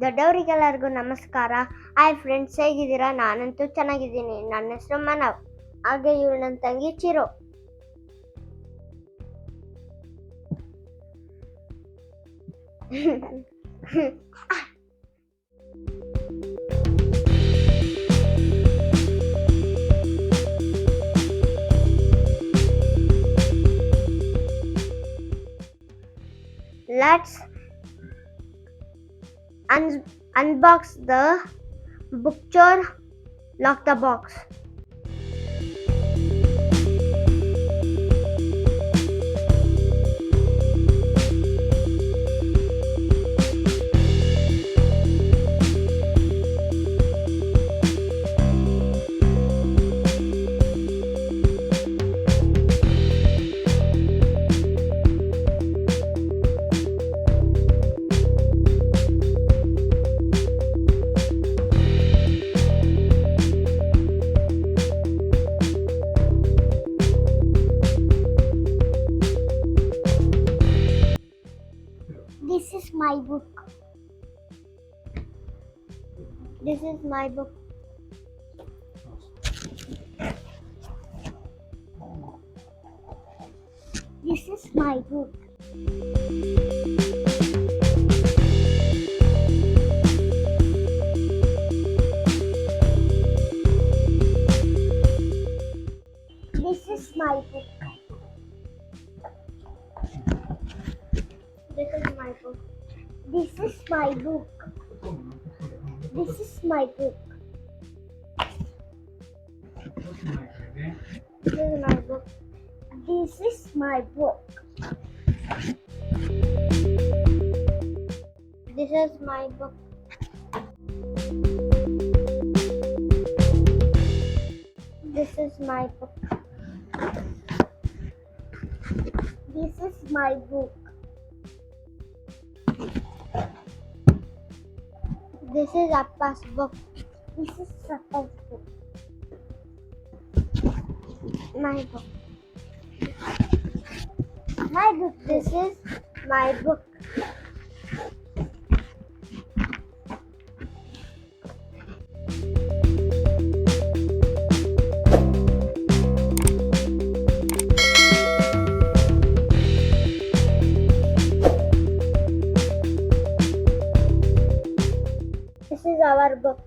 ದೊಡ್ಡವರಿಗೆಲ್ಲರಿಗೂ ನಮಸ್ಕಾರ. Hi friends, ಹೇಗಿದ್ದೀರಾ? ನಾನಂತೂ ಚೆನ್ನಾಗಿದ್ದೀನಿ. ನನ್ನ ಹೆಸರು ಮನವ್, ಹಾಗೆ ಇವಳು ನನ್ನ ತಂಗಿ Chiru. Let's unbox the Bookchor. Lock the box. This is my book. This is my book. This is my book. This is my book. This is my book. This is my book. This is my book. This is my book. This is my book. This is my book. This is my book. This is my book. This is Appa's book. This is Appa's book. My book. My book. This is my book. This is our book.